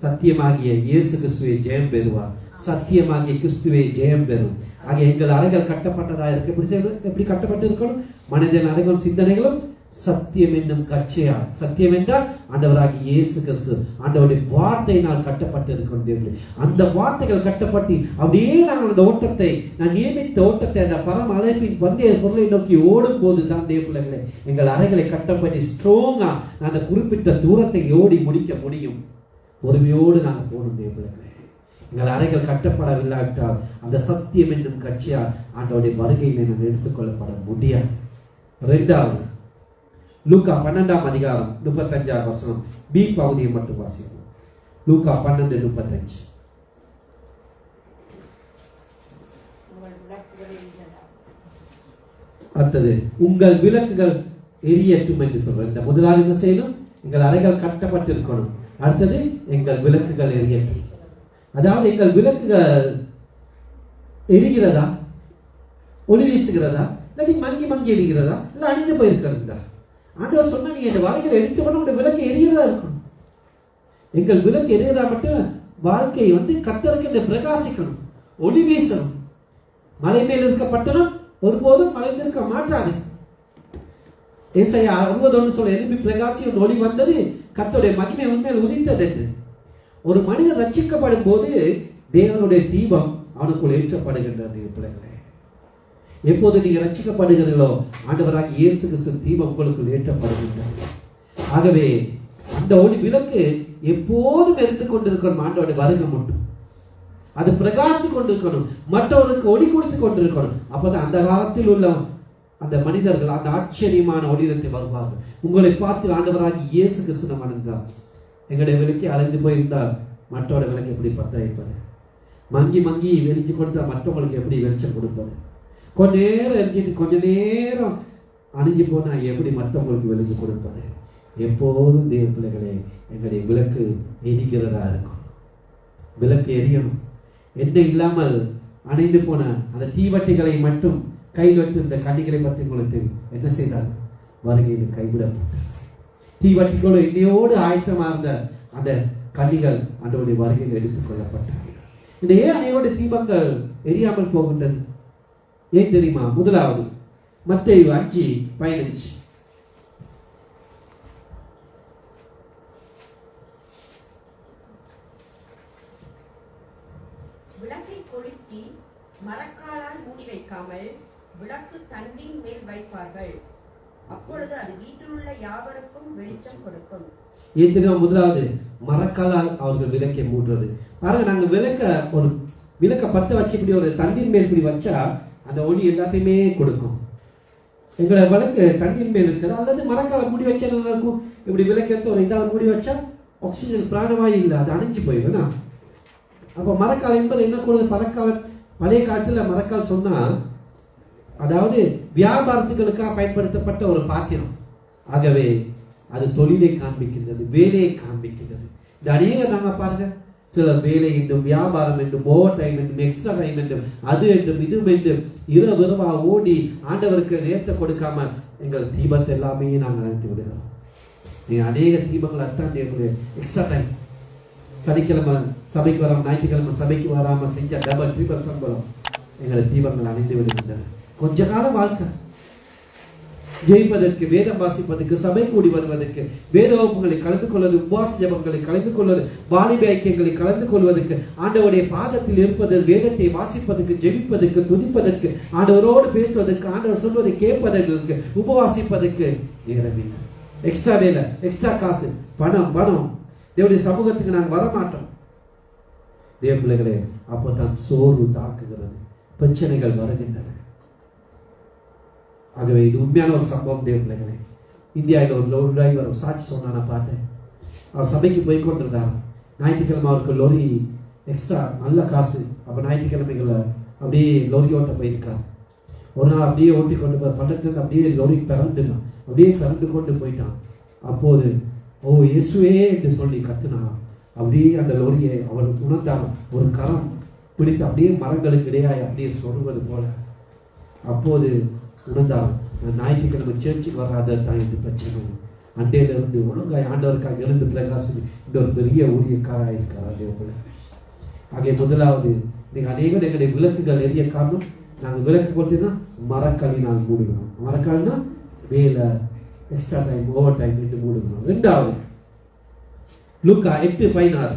சத்தியமாகிய இயேசு கிறிஸ்துவை ஜெயம் பெறுவார். சத்தியமாகிய கிறிஸ்துவை ஜெயம் பெறும். ஆக எங்கள் அறைகள் கட்டப்பட்டதா இருக்கு. எப்படி கட்டப்பட்டு இருக்கணும்? மனிதன் அறைகளும் சிந்தனைகளும் சத்தியம் என்னும் கச்சையா. சத்தியம் என்றால் ஆண்டவராகிய இயேசு கிறிஸ்து ஆண்டவருடைய வார்த்தையினால் கட்டப்பட்டு இருக்கின்றது. அந்த வார்த்தைகள் கட்டப்பட்டு அப்படியே நாங்கள் அந்த ஓட்டத்தை, நான் நியமித்த ஓட்டத்தை, அந்த பரம அழைப்பின் பந்தய பொருளை நோக்கி ஓடும் போது தான் தேவ பிள்ளைகளே எங்கள் அறைகளை கட்டப்பட்டு ஸ்ட்ராங்கா அந்த குறிப்பிட்ட தூரத்தை ஓடி முடிக்க முடியும். பொறுமையோடு நாங்கள் போகணும் தேவ பிள்ளைகளே. எங்கள் அறைகள் கட்டப்படவில்லாவிட்டால் அந்த சத்தியம் என்னும் கட்சியால் ஆண்டவருடைய வருகையிலே நாங்கள் எடுத்துக்கொள்ளப்பட முடியாது. இரண்டாவது லூக்கா 12ஆம் அதிகாரம் 35ஆம் வசனம் பி பகுதியை மட்டும் வாசிப்போம். லூக்கா 12:35. அடுத்தது உங்கள் விளக்குகள் எரியட்டும் என்று சொல்றோம். இந்த முதலாவது என்ன செய்யணும்? எங்கள் அறைகள் கட்டப்பட்டு இருக்கணும். அடுத்தது எங்கள் விளக்குகள் எரியட்டும். அதாவது எங்கள் விளக்குகள் எரிகிறதா, ஒளி வீசுகிறதா, இல்லாட்டி மங்கி மங்கி எரிகிறதா, இல்லை அழிந்து போயிருக்கிறதா? ஆண்டவர் சொன்னா நீங்க இந்த வாழ்க்கையை எடுத்து பண்ண உங்க விளக்கு எரியறதா இருக்கணும். எங்கள் விளக்கு எரியறதா மட்டும் வாழ்க்கை கர்த்தருக்கு பிரகாசிக்கணும், ஒளி வீசணும். மலை மேல் இருக்க பட்டணம் ஒருபோதும் மலைந்திருக்க மாட்டாது. ஏசாயா 61 சொல்ல எழுப்பி பிரகாசியும் ஒளி வந்தது, கர்த்தருடைய மகிமை உண்மையில் உதித்தது என்று. ஒரு மனிதன் ரட்சிக்கப்படும் போது தேவனுடைய தீபம் அவனுக்குள் ஏற்றப்படுகின்றது. பிள்ளைகளே, எப்போது நீங்க ரட்சிக்கப்படுகிறீர்களோ ஆண்டவராக இயேசு கிறிஸ்து தீபம் உங்களுக்கு ஏற்றப்படுகின்றது. ஆகவே அந்த ஒளி விளக்கு எப்போதும் எரிந்து கொண்டிருக்கணும். ஆண்டவருடைய வருகை மட்டும் அது பிரகாசி கொண்டிருக்கணும், மற்றவருக்கு ஒளி கொடுத்து கொண்டிருக்கணும். அப்பதான் அந்த காலத்தில் உள்ள அந்த மனிதர்கள் அந்த ஆச்சரியமான ஒளிரத்தை வருவார்கள். உங்களை பார்த்து ஆண்டவராக இயேசு கிறிஸ்து மணந்தார். எங்களுடைய விளக்கை அலைந்து போயிருந்தால் மற்றோட விளக்கு எப்படி பத்த வைப்பது? மங்கி மங்கி வெளிச்சு கொடுத்தால் மற்றவங்களுக்கு எப்படி வெளிச்சம் கொடுப்பது? கொஞ்ச நேரம் எரிஞ்சிட்டு கொஞ்ச நேரம் அணிஞ்சு போனா எப்படி மற்றவங்களுக்கு விளக்கு கொடுப்பது? எப்போதும் தேவ பிள்ளைகளே எங்களுடைய விளக்கு எரிகிறதா இருக்கும். விளக்கு எரியணும். எண்ணெய் இல்லாமல் அணைந்து போன அந்த தீவட்டிகளை மட்டும் கையில் வைத்து இந்த கண்ணிகளை பற்றி உங்களுக்கு என்ன செய்தார்? வருகையில் கைவிடப்பட்டார். தீவட்டிகளோடு எண்ணெயோடு ஆயத்தமாக இருந்த அந்த கண்ணிகள் ஆண்டவருடைய வருகையில் எடுத்துக் கொள்ளப்பட்டார். இந்த ஏன் அணையோட தீபங்கள் எரியாமல் போகின்றது? ஏன் தெரியுமா? முதலாவது மத்தேயு 5:15. விளக்கை கொளுத்தி மரக்காலால் மூடி வைக்காமல் விளக்கு தண்டின் மேல் வைப்பார்கள், அப்பொழுது அது வீட்டில் உள்ள யாவருக்கும் வெளிச்சம் கொடுக்கும். ஏன் தெரியுமா? முதலாவது மரக்காலால் அவர்கள் விளக்கை மூடுறது. பாருங்க, நாங்க ஒரு விளக்க பத்த வச்சு இப்படி ஒரு தண்டின் மேல் இப்படி வச்சா அந்த ஒளி எல்லாத்தையுமே கொடுக்கும். எங்களை விளக்கு தண்ணியின் மேல் இருக்கிறது அல்லது மரக்கால மூடி வச்சா இருக்கும். இப்படி விளக்கு எடுத்து ஒரு இதாக மூடி வச்சா ஆக்சிஜன் பிராணவாயு இல்லை, அது அணைஞ்சு போயிடும். அப்போ மரக்கால் என்பது என்ன கூடுது? பழைய காலத்தில் மரக்கால் சொன்னா அதாவது வியாபாரத்துகளுக்காக பயன்படுத்தப்பட்ட ஒரு பாத்திரம். ஆகவே அது தொழிலை காண்பிக்கின்றது, வேலையை காண்பிக்கின்றது. இந்த அநேக நாங்க பாருங்க, சிலர் வேலை என்றும் வியாபாரம் என்றும் ஓவர் டைம் என்றும் எக்ஸ்ட்ரா டைம் என்றும் அது என்றும் இது என்றும் இரவா ஓடி ஆண்டவருக்கு நேரத்தை கொடுக்காம எங்கள் தீபத்தை எல்லாமே நாங்கள் அணைத்து விடுகிறோம். நீங்கள் அநேக தீபங்கள் அத்தான் எங்களுடைய எக்ஸ்ட்ரா டைம் சனிக்கிழமை சபைக்கு வராமல் ஞாயிற்றுக்கிழமை சபைக்கு வராமல் செஞ்ச டபுள் ட்ரிபிள் சம்பளம் எங்களை தீபங்கள் அணைந்து விடுகின்றன. கொஞ்ச கால வாழ்க்கை ஜெயிப்பதற்கு, வேதம் வாசிப்பதற்கு, சபை கூடி வருவதற்கு, வேத வகுப்புகளை கலந்து கொள்வது, உபவாச ஜபங்களை கலந்து கொள்வது, வாலிப ஐக்கியங்களை கலந்து கொள்வதற்கு, ஆண்டவருடைய பாதத்தில் இருப்பது, வேதத்தை வாசிப்பதற்கு, ஜெபிப்பதற்கு, துதிப்பதற்கு, ஆண்டவரோடு பேசுவதற்கு, ஆண்டவர் சொல்வதை கேட்பதற்கு, உபவாசிப்பதற்கு நேரம். எக்ஸ்ட்ரா வேலை, எக்ஸ்ட்ரா காசு, பணம் தேவனுடைய சமூகத்துக்கு நாங்கள் வரமாட்டோம். தேவ பிள்ளைகளே, அப்போதான் சோர்வு தாக்குகிறது, பிரச்சனைகள் வருகின்றன. ஆகவே இது உண்மையான ஒரு சம்பவம். தேவ பிள்ளைகளே, இந்தியாவில் ஒரு லோரி டிரைவர் ஒரு சாட்சி சொன்னா நான் பார்த்தேன். அவர் சபைக்கு போய் கொண்டிருந்தார். ஞாயிற்றுக்கிழமை அவருக்கு லோரி எக்ஸ்ட்ரா நல்ல காசு. அப்போ ஞாயிற்றுக்கிழமைகளை அப்படியே லோரி ஓட்ட போயிருக்கார். ஒரு நாள் அப்படியே ஓட்டி கொண்டு போய் பட்டத்துலேருந்து அப்படியே லோரி பிறண்டுனான். அப்படியே பிறண்டு கொண்டு போயிட்டான். அப்போது ஓ இயேசுவே என்று சொல்லி கத்துனான். அப்படியே அந்த லோரியை அவர் உணர்ந்தார். ஒரு கரம் பிடித்து அப்படியே மரங்களுக்கு இடையாய் அப்படியே சொல்வது போல. அப்போது உணர்ந்தார், ஞாயிற்றுக்கிழமை சேர்ச்சுக்கு வராத தான் என்று பிரச்சனை. அண்டையிலிருந்து ஒழுங்காய் ஆண்டவருக்காக எழுந்து பிரகாசம் இந்த ஒரு பெரிய ஊழியக்காராக இருக்கிறார். அதே போல ஆகிய முதலாவது நீங்கள் அநேகம் எங்களுடைய விளக்குகள் எரிய காரணம் நாங்கள் விளக்கு போட்டுன்னா மரக்காலினால் மூடுகிறோம். மரக்காலினா வேலை எக்ஸ்ட்ரா டைம் ஓவர் டைம் என்று மூடுகிறோம். ரெண்டாவது லூக்கா 8:16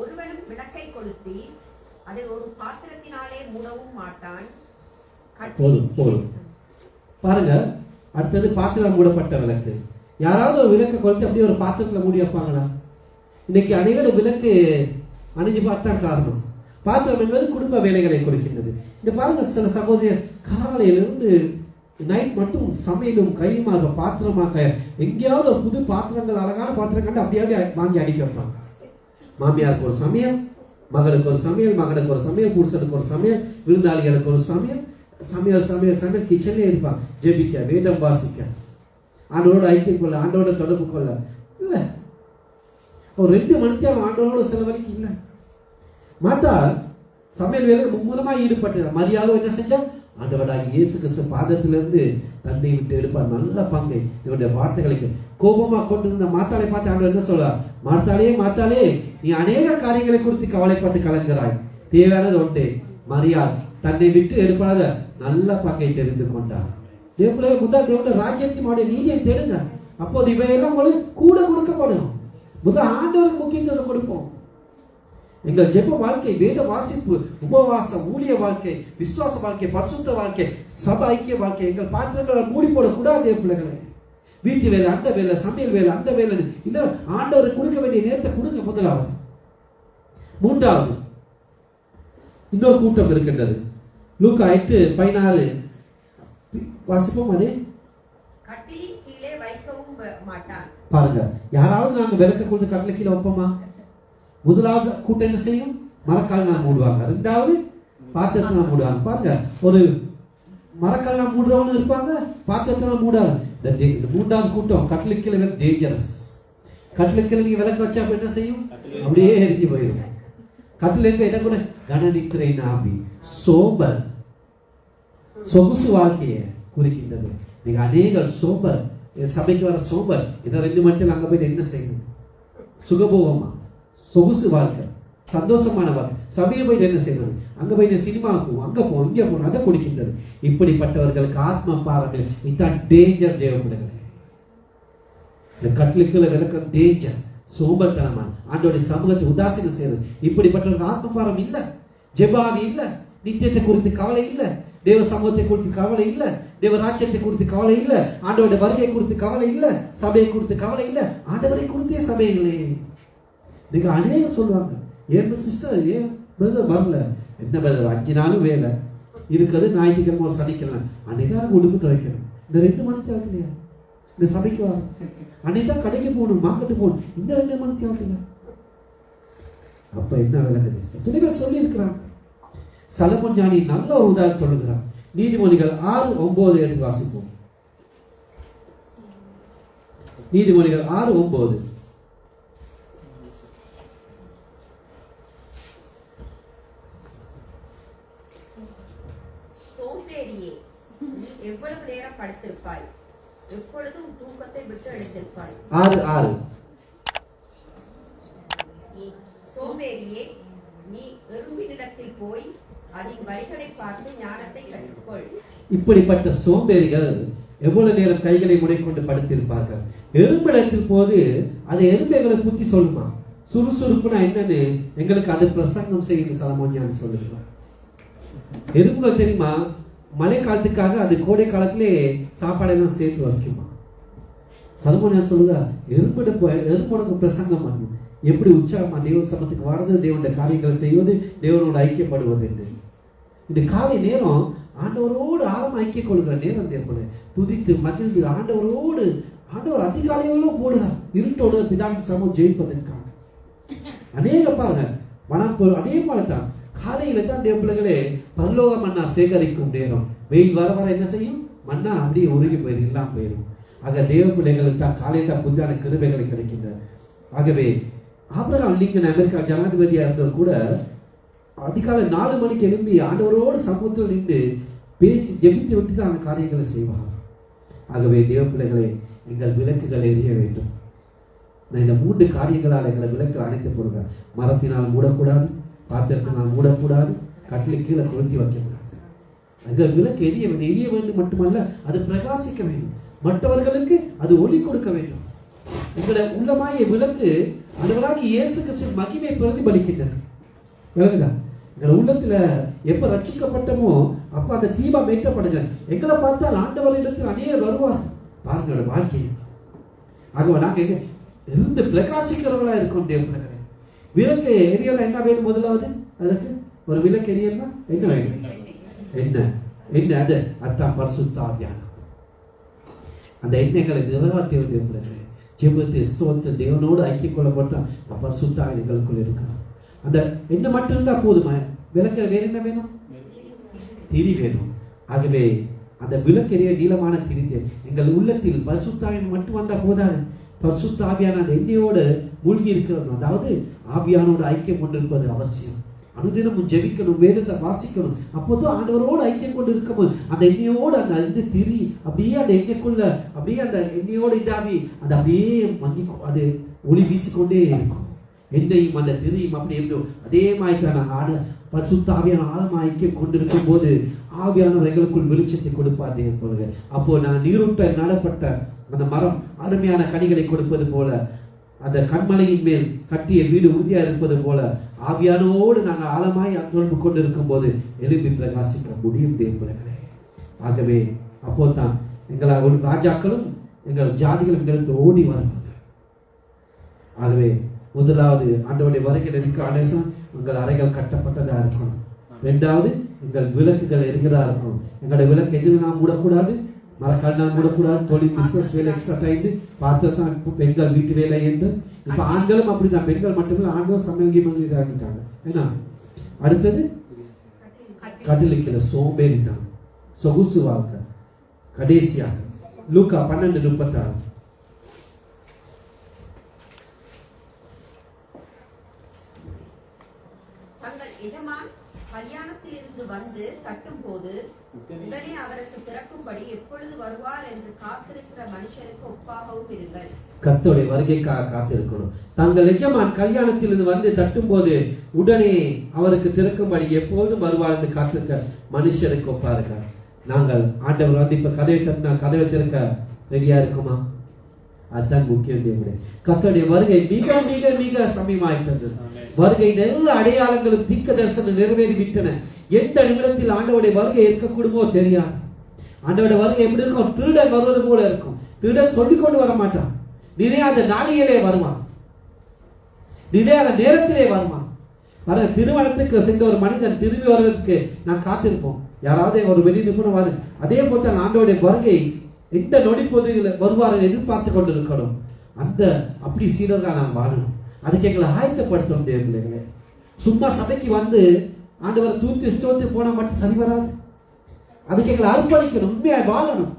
ஒருவனும் விளக்கை கொளுத்தி அதை ஒரு பாத்திரத்தினாலே மூடவும் மாட்டான். போதும் பாருங்க. அடுத்தது பாத்திரம் மூடப்பட்ட விளக்கு. யாராவது ஒரு விளக்கை கொளுத்தி அப்படியே ஒரு பாத்திரத்தில் மூடி வைப்பாங்களா? இன்னைக்கு அநேக விளக்கு அணிஞ்சு பார்த்தா காரணம். பாத்திரம் என்பது குடும்ப வேலைகளை குறிக்கின்றது. இந்த பாருங்க, சில சகோதரர் காலையிலிருந்து நைட் மட்டும் சமையலும் கையுமாக பாத்திரமாக எங்கேயாவது ஒரு புது பாத்திரங்கள், அழகான பாத்திரம் கண்டு அப்படியே வாங்கி அடிக்க வைப்பாங்க. மாமியாருக்கு ஒரு சமையல், மகளுக்கு ஒரு சமையல், மகனுக்கு ஒரு சமையல், புருஷனுக்கு ஒரு சமையல், விருந்தாளிகளுக்கு ஒரு சமையல், சமையல் கிச்சன்லேயே இருப்பாங்க. ஜெபிக்க, வேதம் வாசிக்க, ஆண்டோட ஐக்கியம் கொள்ள, ஆண்டோட தொடர்பு கொள்ள இல்லை. ஒரு 2 மணித்தியாலும் ஆண்டோட செலவழிக்கு இல்லை. மாட்டால் சமையல் வேலை மும்முரமாக ஈடுபட்டு மரியாதை என்ன செஞ்சா ஆண்டவராகி இயேசு கிறிஸ்து பாதத்திலிருந்து தன்னை விட்டு எடுப்பார். நல்ல பங்கை இவருடைய வார்த்தைகளுக்கு கோபமாக கொண்டிருந்த மாத்தாளை பார்த்து ஆண்டவர் என்ன சொல்றார்? மாத்தாளே நீ அநேக காரியங்களை குறித்து கவலைப்பட்டு கலங்குகிறாய், தேவையானது ஒன்றே, மரியாதை தன்னை விட்டு எடுப்பாத நல்ல பங்கை தெரிந்து கொண்டார். தேவனுடைய முதல் தேவனுடைய ராஜ்யத்தினுடைய நீதியை தேடுங்க. அப்போது இவையெல்லாம் கூட கொடுக்கப்படும். முதல் ஆண்டவருக்கு முக்கியத்துவம் கொடுப்போம். எங்கள் ஜெப வாழ்க்கை, வேத வாசிப்பு, உபவாசம், ஊழிய வாழ்க்கை, விசுவாச வாழ்க்கை, பரிசுத்த வாழ்க்கை, சபை ஐக்கிய வாழ்க்கை, எங்கள் பாத்திரங்களை மூடி போடக்கூடாது. பிள்ளைகளை வீட்டு வேலை அந்த வேலை, சமையல் வேலை அந்த வேலை இல்லை, ஆண்டவருக்கு கொடுக்க வேண்டிய நேரத்தை கொடுங்க. முதலாவது. மூன்றாவது இன்னொரு கூட்டம் இருக்கின்றது. லூக்கா 8:16 வாசிப்போம். அதே கட்டிலின் கீழே வைக்கவும் மாட்டான். பாருங்க, யாராவது நாங்க விளக்க கொடுத்து கட்டில கீழே வைப்போமா? முதலாவது கூட்டம் என்ன செய்யும்? மரக்கால் மூடுவாங்க. ரெண்டாவது பாத்திரத்தினால் மூடுவாங்க. பாருங்க, ஒரு மரக்கால் மூடுறவனு இருப்பாங்க, பாத்திரத்தினால் மூடாது. இந்த மூன்றாவது கூட்டம் கட்டிலுக்கு கீழே டேஞ்சரஸ். கட்டிலுக்கு கீழே நீங்க விளக்க வச்சா என்ன செய்யும்? அப்படியே எரிஞ்சு போயிடும். கட்டில் இருக்க இடம் கூட கணனித்திரை நாபி சோபர், சொகுசு வாழ்க்கையை குறிக்கின்றது. நீங்க அநேக சோபர், சபைக்கு வர சோபர், இதை 2 மணிக்கு அங்க போய் என்ன செய்யணும்? சுகபோகமா சொகுசு வாழ்க்கை, சந்தோஷமான வாழ்க்கை. சபையை போய் என்ன செய்யறது? அங்க போய் சினிமாவுக்கு அங்க போகும், இங்க போகணும், அதை கொடுக்கின்றது. இப்படிப்பட்டவர்களுக்கு ஆத்ம பாரங்கள் இதுதான் டேஞ்சர். தேவப்பிள்ளைகளே, இந்த கட்டிலுக்குள்ள விளக்க டேஞ்சர், சோம்பல்தனமான ஆண்டோடைய சமூகத்தை உதாசீனம் செய்யறது. இப்படிப்பட்டவர்களுக்கு ஆத்ம பாரம் இல்லை, ஜெபாவி இல்லை, நித்தியத்தை குறித்து கவலை இல்லை, தேவ சமூகத்தை குறித்து கவலை இல்லை, தேவ ராஜ்யத்தை குறித்து கவலை இல்லை, ஆண்டவருடைய வருகை குறித்து கவலை இல்லை, சபையை குறித்து கவலை இல்லை, ஆண்டவரை குறித்தே சபைகளே. நீங்க அநேகம் சொல்லுவாங்க, ஏன் சிஸ்டர் ஏன் பிரதர் வரல? என்ன பிரதர், 5 நாளும் வேலை இருக்கிறது, ஞாயிற்றுக்கிழமை ஒரு சனிக்கிழமை அன்னைதான் உடுப்பு துவைக்கணும். இந்த 2 மணி தேவையா இந்த சபைக்கு வர? அன்னைதான் கடைக்கு போகணும், மார்க்கெட்டு போகணும், இந்த 2 மணி தேவையா? அப்ப என்ன விளங்குது? எத்தனை பேர் சொல்லி இருக்கிறாங்க. சலமோன் ஞானி நல்ல ஒரு உதாரணம் சொல்லுகிறார். நீதிமொழிகள் 6:9 எடுத்து வாசிப்போம். நீதிமொழிகள் 6:9. சோம்பேறியே, நீ எவ்வளவு நேரம் படுத்திருப்பாய்? எப்பொழுதும் தூக்கத்தை விட்டு எழுந்திருப்பாய். 6 சோம்பேறியே, நீ எறும்பினிடத்தில் போய் அதன் வழிகளை பார்த்து ஞானத்தை கற்றுக்கொள். இப்படிப்பட்ட சோம்பேறிகள் எவ்வளவு நேரம் கைகளை முனைக்கொண்டு படுத்திருப்பார்கள். எறும்பிடத்தில் போது அது எறும்பு எங்களுக்கு புத்தி சொல்லுமா? சுறுசுறுப்புனா என்னன்னு எங்களுக்கு அது பிரசங்கம் செய்யுது சாலமோன் சொல்லுவார். எறும்புகள் தெரியுமா, மழை காலத்துக்காக அது கோடை காலத்திலே சாப்பாடெல்லாம் சேர்த்து வைக்குமா. சாலமோன் சொல்லுதா, எறும்புக்கு பிரசங்கம் பண்ணும், எப்படி உற்சாகமா தேவ சமத்துக்கு வாழ்றது, தேவனுடைய காரியங்களை செய்வது, தேவனோட ஐக்கியப்படுவது என்று. இந்த காலை நேரம் ஆண்டவரோடு ஆழம் ஐக்கிய கொள்கிற நேரம் தேவனை துதித்து மகிழ்ந்து ஆண்டவர் அதிகாலையோடு போடுறார். இருட்டோடு பிதாவின் சமூகம் ஜெயிப்பதற்காக அநேக பாருங்க மனம் அதே மாதிரிதான் காலையில தான் தேவ பிள்ளைகளே பரலோக மன்னா சேகரிக்கும் நேரம். வெயில் வர வர என்ன செய்யும்? மன்னா அப்படியே உருகி போயிடும், இல்லாம போயிடும். ஆக தேவ பிள்ளைகளுக்கு தான் காலையில புதிதான கிருபைகளை கிடைக்கின்றன. ஆகவே ஆபிரகாம் லிங்கன் அமெரிக்கா ஜனாதிபதியா இருந்தவர் கூட அதிகாலை 4 மணிக்கு எழும்பி ஆண்டவரோடு சமூகத்தில் நின்று பேசி ஜெபித்து விட்டு தான் அந்த காரியங்களை செய்வார். ஆகவே தேவ பிள்ளைகளை எங்கள் விளக்குகள் எரிய வேண்டும். நான் இந்த 3 காரியங்களால் எங்களை விளக்கு அணைத்து போடுங்க. மரத்தினால் மூடக்கூடாது, பாத்திரத்தினால் மூடக்கூடாது, கட்டில் கீழே கொளுத்தி வைக்கக்கூடாது. எங்கள் விளக்கு எரிய வேண்டும் மட்டுமல்ல, அது பிரகாசிக்க வேண்டும், மற்றவர்களுக்கு அது ஒளி கொடுக்க வேண்டும். எங்களை உள்ளமாய விளக்கு ஆண்டவராகிய இயேசு கிறிஸ்துவின் மகிமை பிரதிபலிக்கின்றது. விளங்குதா? எங்கள் உள்ளத்துல எப்ப ரட்சிக்கப்பட்டமோ அப்ப அந்த தீபம் ஏற்றப்படுங்க. எங்களை பார்த்தால் ஆண்டவரிடத்தில் அநேகர் வருவார். பாருங்களோட வாழ்க்கை. ஆகவே நாங்க இருந்து பிரகாசிக்கிறவர்களா இருக்கும். தேவ விளக்கு எரியல என்ன வேணும்? முதலாவது அதுக்கு ஒரு விளக்கு எரியன்னா என்ன வேணும்? என்ன அது அதான் பரிசுத்த ஆவியானவர். அந்த எண்ணங்களை நிறைவேற்றிய தேவ ஜெபத்தை ஸ்தோத்திர தேவனோடு ஐக்கிய கொள்ளப்பட்டால் பரிசுத்த ஆவி எங்களுக்குள் இருக்கிறார். அந்த என்ன மட்டும் இருந்தா போதுமா? விளக்கு வேற என்ன வேணும்? திரி வேணும். ஆகவே அந்த விளக்கெரிய நீளமான திரி எங்கள் உள்ளத்தில் பரிசுத்த ஆவி மட்டும் வந்தா போதாது. பரிசுத்த ஆவியான அந்த எண்ணெயோடு மூழ்கி இருக்கிறது. அதாவது ஆவியானோட ஐக்கியம் கொண்டிருப்பது அவசியம். அனுதினமும் ஜெபிக்கணும், வேதத்தை வாசிக்கணும். அப்போதான் ஆண்டவரோடு ஐக்கியம் கொண்டு இருக்கும்போது அந்த எண்ணெயோடு அந்த திரி அப்படியே அந்த எண்ணெய்க்குள்ள அப்படியே அந்த எண்ணெயோடு இதாவி அது அப்படியே மங்கி அது ஒளி வீசிக்கொண்டே இருக்கும். எண்ணெயும் அந்த திரியும் அப்படி இருந்தோம். அதே மாதிரி தான் பரிசுத்த ஆவியான ஆழமாக ஐக்கியம் கொண்டிருக்கும் போது ஆவியானவர் எங்களுக்குள் வெளிச்சத்தை கொடுப்பார். தேவ அப்போ நான் நீரூட்ட நடப்பட்ட அந்த மரம் அருமையான கனிகளை கொடுப்பது போல, அந்த கண்மலையின் மேல் கட்டிய வீடு உறுதியா இருப்பது போல ஆவியானோடு நாங்கள் ஆழமாய் தொடர்பு கொண்டு இருக்கும் போது எழுப்பி பிரகாசிக்க முடியும் தேவர்களே. ஆகவே அப்போதான் எங்கள் ராஜாக்களும் எங்கள் ஜாதிகளும் எங்களுக்கு ஓடி வருவது. ஆகவே முதலாவது ஆண்டவருடைய வருகை இருக்க ஆலோசனை உங்கள் அறைகள் கட்டப்பட்டதா இருக்கணும். 2வது எங்கள் விளக்குகள் எரிகிறதா இருக்கும். எங்களுடைய விளக்கு எதுவும் நாம் மூடக்கூடாது, மரக்கால் மூடக்கூடாது. தொழில் பிசினஸ் வேலை எக்ஸ்ட்ரா டைம் பார்த்து தான் பெண்கள் வீட்டு வேலை என்று. இப்ப ஆண்களும் அப்படிதான், பெண்கள் மட்டுமில்லை ஆண்களும் சமையல் இதாகிட்டாங்க. ஏன்னா அடுத்தது கட்டிலிக்கிற சோம்பேறி தான், சொகுசு வாழ்க்கை. கடைசியாக லூக்கா 12:36 எஜமான் கல்யாணத்தில் இருந்து வந்து தட்டும் போது உடனே அவருக்கு திறக்கும்படி எப்பொழுது வருவார் என்று காத்திருக்கிற மனுஷனுக்கு ஒப்பாகவும் இருங்கள். கர்த்தருடைய வருகைக்காக காத்திருக்கணும். தங்கள் எஜமான் கல்யாணத்தில் இருந்து வந்து தட்டும் போது உடனே அவருக்கு திறக்கும்படி எப்பொழுதும் வருவார் என்று காத்திருக்க மனுஷனுக்கு ஒப்பா இருக்கார். நாங்கள் ஆண்டவர் வந்து இப்ப கதவை தட்டினா கதவை திறக்க ரெடியா இருக்குமா? அதுதான் முக்கியம். தேவனுடைய கர்த்தருடைய வருகை மிக மிக மிக சமயமாயிட்டது. வருகை எல்லா அடையாளங்களும் தீர்க்க தரிசனம் நிறைவேறி விட்டன. எந்த நிமிடத்தில் ஆண்டவருடைய வருகை இருக்கக்கூடுமோ தெரியாது. ஆண்டவருடைய வருகை எப்படி இருக்கும்? திருடன் வருவது போல இருக்கும். திருடன் சொல்லிக் கொண்டு வர மாட்டான், நினையாத நாளிலே வருவான், நினையாத நேரத்திலே வருவான். திருமணத்துக்கு சென்ற ஒரு மனிதன் திரும்பி வருவதற்கு நான் காத்திருப்போம். யாராவது ஒரு வெளி நிபுணர் வரு. அதே போல ஆண்டவருடைய வருகை எந்த நொடி பொழுதுல வருவார்கள் எதிர்பார்த்து கொண்டு இருக்கணும். அந்த அப்படி சீரர்களா நாம் வாழணும். அதுக்கு எங்களை ஆயத்தப்படுத்தணும் தேவர்களே. சும்மா சபைக்கு வந்து ஆண்டவர் தூத்தி ஸ்தோத்தி போனா மட்டும் சரி வராது. அதுக்கு எங்களை அர்ப்பணிக்கணும், உண்மையாக வாழணும்,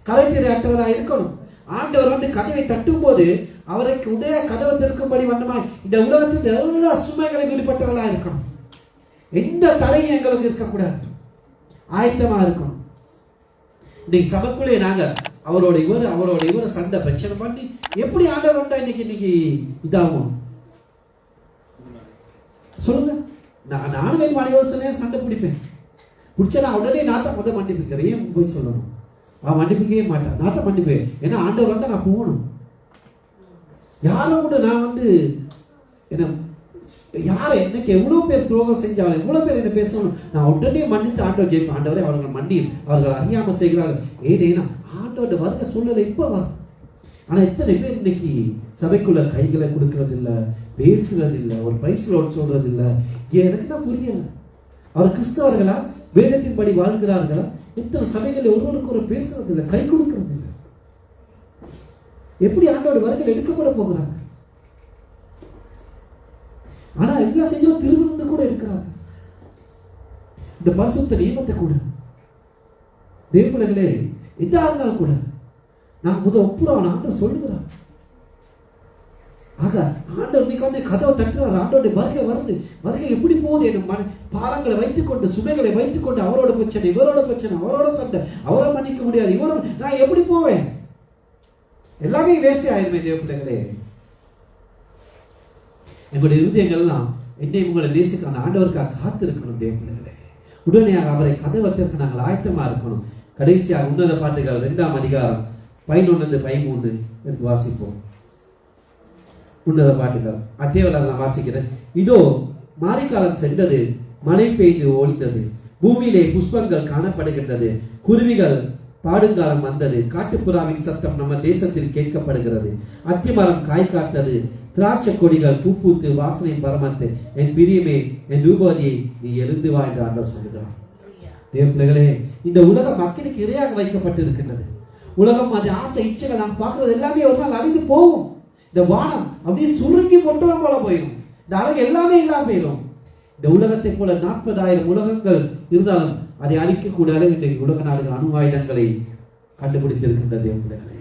கரைத்தீரை அட்டவராக இருக்கணும். ஆண்டவர் வந்து கதவை தட்டும் போது அவருக்கு உடைய கதவை திறக்கும்படி வண்ணமாய் இந்த உலகத்தில் எல்லா சுமைகளை வெளிப்பட்டவர்களாக இருக்கணும். எந்த தடையும் எங்களுக்கு இருக்கக்கூடாது. ஆயத்தமா இருக்கணும். இன்னைக்கு சபைக்குள்ளே நாங்க அவரோட இவரை சண்டை பிரச்சனை பண்ணி எப்படி ஆண்டவர் வந்தா இன்னைக்கு இதாகும் சொல்லுங்க. நானும் என் மனைவி சண்டை பிடிப்பேன். பிடிச்சா நான் உடனே நாத்தான் முதல் மன்னிப்புக்கிறேன். ஏன் போய் சொல்லணும்? அவன் மன்னிப்புக்கவே மாட்டான். நாத்தான் மன்னிப்பேன். ஏன்னா ஆண்டவர் வந்தா நான் போகணும். யாரும் கூட நான் என்ன யாரை எனக்கு எவ்வளவு பேர் துரோகம் செஞ்சாலும் எவ்வளவு பேர் என்ன பேசணும் நான் உடனே மன்னித்து ஆண்டவர் ஜெயிப்பேன். ஆண்டவரே அவர்கள் மன்னி அவர்கள் அறியாம செய்கிறார்கள். ஏன்னா ஆண்டவர் வருக சூழ்நிலை இப்ப வரும். ஆனா எத்தனை பேர் இன்னைக்கு சபைக்குள்ள கைகளை கொடுக்கறது இல்லை, பேசுறது இல்லை, ஒரு பிரைஸ்லோட் சொல்றது இல்லை. எனக்கு தான் புரியல. அவர் கிறிஸ்தவர்களா வேதத்தின்படி வாழ்கிறார்களா? எத்தனை சபைகளை ஒருவருக்கு ஒரு பேசுறது இல்லை, கை கொடுக்கறது இல்லை. எப்படி ஆண்டோட வருகையில் எடுக்கப்பட போகிறாங்க? ஆனா எல்லா செஞ்சோம் திருவிழந்து கூட இருக்கிறாங்க. இந்த பரிசுத்த நியமத்தை கூட தேவர்களே எதா இருந்தாலும் கூட நான் ஒப்புறவன் ஆண்டவர் சொல்லுகிறான். ஆக ஆண்டவர் இன்னைக்கு கதவை தட்டுறாரு. ஆண்டோட வருகை எப்படி போகுது? என் பாரங்களை வைத்துக்கொண்டு சுமைகளை வைத்துக்கொண்டு அவரோட பிரச்சனை இவரோட பிரச்சனை அவரோட சண்டை அவரை மன்னிக்க முடியாது இவரோட நான் எப்படி போவேன்? எல்லாமே வேஸ்டே ஆயிருமே தேவ பிள்ளைகளே. எங்களுடைய இருதயங்கள்லாம் என்னை உங்களை நேசிக்க அந்த ஆண்டவருக்காக காத்து இருக்கணும் தேவ பிள்ளைகளே. உடனடியாக அவரை கதவை திறக்க நாங்கள் ஆயத்தமா இருக்கணும். கடைசியாக உன்னத பாட்டுகள் 2ஆம் அதிகாரம் 11-13 எடுத்து வாசிப்போம். உன்னத பாட்டுகள் அத்தேவலாக நான் வாசிக்கிறேன். இதோ மாரிக்காலம் சென்றது, மழை பெய்து ஓய்ந்தது, பூமியிலே புஷ்பங்கள் காணப்படுகின்றது, குருவிகள் பாடுங்காலம் வந்தது, காட்டுப்புறாவின் சத்தம் நம்ம தேசத்தில் கேட்கப்படுகிறது, அத்திமரம் காய் காத்தது, திராட்சை கொடிகள் பூ பூத்து வாசனை பரமத்து, என் பிரியமே என் ரூபதியை நீ எழுந்து வா என்று ஆண்டவர் சொல்லுகிறார். தேவ பிள்ளைகளே, இந்த உலகம் மக்களுக்கு இரையாக வைக்கப்பட்டிருக்கின்றது. உலகம் அது ஆசை இச்சைகள் நாம் பார்க்கிறது எல்லாமே ஒரு நாள் அழிந்து போகும். இந்த வானம் அப்படியே சுருங்கி பொட்டலம் போல போயிடும். இந்த அழகு எல்லாமே இல்லாம போயிடும். இந்த உலகத்தை போல 40,000 உலகங்கள் இருந்தாலும் அதை அழிக்கக்கூடிய அளவு இன்றைக்கு உலக நாடுகள் அணு ஆயுதங்களை கண்டுபிடித்திருக்கின்றது தேவ பிள்ளைகளே.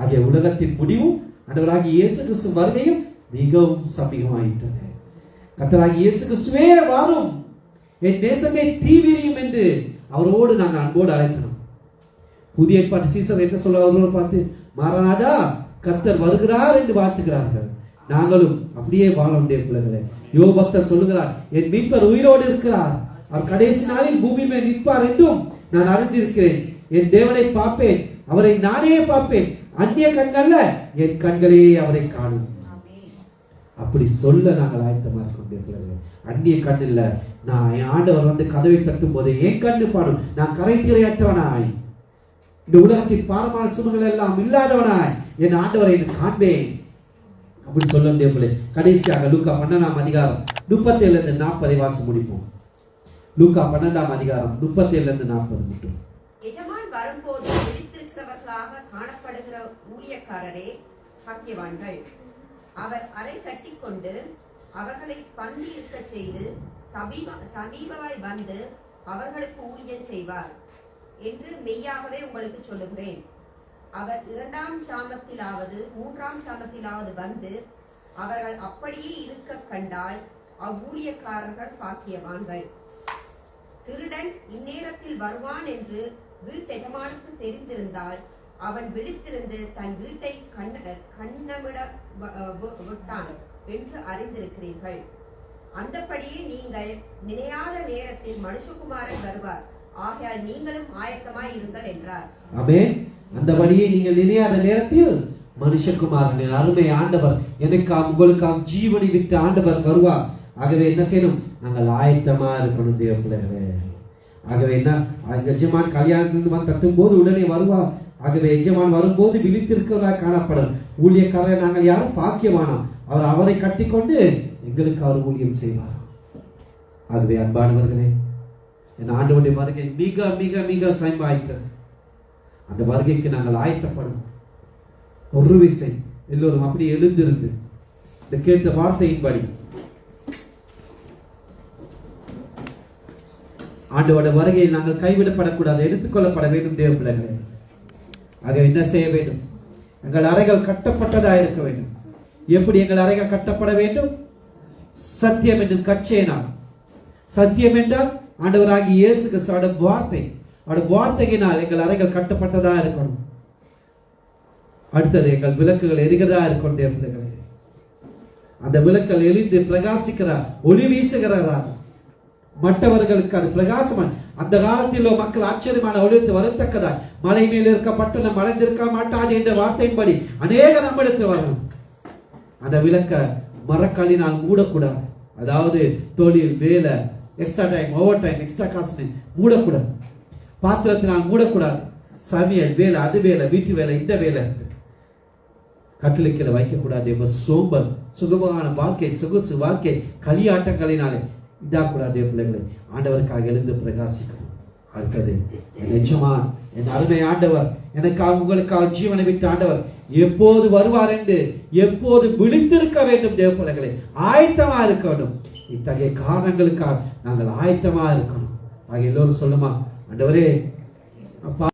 ஆகிய உலகத்தின் முடிவும் ஆண்டவராகிய இயேசு கிறிஸ்து வருகையும் மிகவும் சமீபமாயிட்டது. கர்த்தராகிய இயேசு கிறிஸ்துவே வாரும், என் தேசமே தீவிரியும் என்று அவரோடு நாங்கள் அன்போடு அழைக்கணும். புதிய ஏற்பாட்டு சீசர் என்ன சொல்ல அவரோடு பார்த்து மாரநாதா கர்த்தர் வருகிறார் என்று வாழ்த்துகிறார்கள். நாங்களும் அப்படியே வாழும் தேவ பிள்ளைகளே. யோபு பக்தர் சொல்லுகிறார், என் மீட்பர் உயிரோடு இருக்கிறார், அவர் கடைசி நாளில் பூமி மேல் நிற்பார் என்றும் நான் அறிந்திருக்கிறேன். என் தேவனை பார்ப்பேன், அவரை நானே பார்ப்பேன், அந்நிய கண்கள்ல என் கண்களே அவரை காணும். அப்படி சொல்ல நாங்கள் ஆயத்தமா இருக்கோம். அந்நிய கண் இல்ல, நான் என் ஆண்டவர் கதவை தட்டும் போது என் கண்ணு பாடும், நான் கரை திரையற்றவனாய் இந்த உலகத்தின் பாரமான சுமைகள் எல்லாம் இல்லாதவனாய் என் ஆண்டவரை காண்பேன் அப்படி சொல்ல. கடைசியாக லூக்கா 12ஆம் அதிகாரம் 37-40 வாசி முடிப்போம். லூக்கா 12ஆம் அதிகாரம் 37-40 மட்டும். எஜமான் வரும்போது விழித்திருக்கிறவர்களாக காணப்படுகிற ஊழியக்காரரே பாக்கியவான்கள். அவர் அறை கட்டிக்கொண்டு அவர்களை பந்தி இருக்க செய்து சமீபமாய் வந்து அவர்களுக்கு ஊழியம் செய்வார் என்று மெய்யாகவே உங்களுக்கு சொல்லுகிறேன். அவர் 2ஆம் சாமத்திலாவது 3ஆம் சாமத்திலாவது வந்து அவர்கள் அப்படியே இருக்க கண்டால் அவ்வூழியக்காரர்கள் பாக்கியவான்கள். திருடன் இந்நேரத்தில் வருவான் என்று வீட்டெஜமானுக்கு தெரிந்திருந்தால் அவன் விழித்திருந்து தன் வீட்டை கண்ணமிட விட்டான் என்று அறிந்திருக்கிறீர்கள். அந்தபடியே நீங்கள் நினையாத நேரத்தில் மனுஷகுமாரன் வருவார், ஆகையால் நீங்களும் ஆயத்தமாய் இருங்கள் என்றார். ஆமென். அந்தபடியே நீங்கள் நினையாத நேரத்தில் மனுஷகுமாரன் அருமை ஆண்டவர் எனக்காம் உங்களுக்காம் ஜீவனை விட்டு ஆண்டவர் வருவார். ஆகவே என்ன செய்யணும்? நாங்கள் ஆயத்தமா இருக்கணும் தேவ பிள்ளைகளே. ஆகவே என்ன, எஜமான் கல்யாணத்திலிருந்து தட்டும் போது உடனே வருவார். ஆகவே எஜமான் வரும்போது விழித்திருக்கிறவராக காணப்படும். ஊழியக்காரரை நாங்கள் யாரும் பாக்கியவானோம், அவர் அவரை கட்டிக்கொண்டு எங்களுக்கு அவர் ஊழியம் செய்வார். ஆகவே அன்பானவர்களே, என் ஆண்டவருடைய வருகை மிக மிக மிக சமீபமாயிற்று. அந்த வருகைக்கு நாங்கள் ஆயத்தப்படும். ஒரு விசை எல்லோரும் அப்படி எழுந்திருந்து இந்த கேட்ட வார்த்தையின்படி ஆண்டவருடைய வருகையில் நாங்கள் கைவிடப்படக்கூடாது, எடுத்துக்கொள்ளப்பட வேண்டும் தேவ பிள்ளைகளே. ஆக என்ன செய்ய வேண்டும்? எங்கள் அறைகள் கட்டப்பட்டதா இருக்க வேண்டும். எப்படி எங்கள் அறைகள் கட்டப்பட வேண்டும்? சத்தியம் என்னும் கச்சேனால். சத்தியம் என்றால் ஆண்டவராகிய இயேசு கிறிஸ்துவின் வார்த்தை. அவருடைய வார்த்தையினால் எங்கள் அறைகள் கட்டப்பட்டதா இருக்கணும். அடுத்தது எங்கள் விளக்குகள் எரிகிறதா இருக்கணும். பிள்ளைகளே, அந்த விளக்குகள் எரிந்து பிரகாசிக்கிறார், ஒளி வீசுகிறாரா, மற்றவர்களுக்கு அது பிரகாசமான. அந்த காலத்திலோ மக்கள் ஆச்சரியமான ஒளித்து வரத்தக்கதா மலை மேல் இருக்க பட்டணம் மறைந்திருக்க மாட்டாது என்ற வார்த்தையின்படி அநேக நம்மிடத்தில் வரணும். அந்த விளக்க மரக்காலினால் மூடக்கூடாது. அதாவது தொழில், வேலை, extra time, over time, extra காசு மூடக்கூடாது. பாத்திரத்தினால் மூடக்கூடாது. சமையல் வேலை, அது வேலை, வீட்டு வேலை, இந்த வேலை கட்டளைக்கில வைக்கக்கூடாது. சோம்பல், சுகமான வாழ்க்கை, சொகுசு வாழ்க்கை, களியாட்டங்களினாலே இதாக்கூடாது. பிள்ளைகளை ஆண்டவருக்காக எழுந்து பிரகாசிக்கணும். அடுத்தது நிஜமான் என் அருமை ஆண்டவர் எனக்காக உங்களுக்காக ஜீவனை விட்டு ஆண்டவர் எப்போது வருவார் என்று எப்போது விழித்திருக்க வேண்டும். தேவ பிள்ளைகளை ஆயத்தமா இருக்க வேண்டும். இத்தகைய காரணங்களுக்காக நாங்கள் ஆயத்தமா இருக்கணும். ஆக எல்லோரும் சொல்லுமா, ஆண்டவரே அப்பா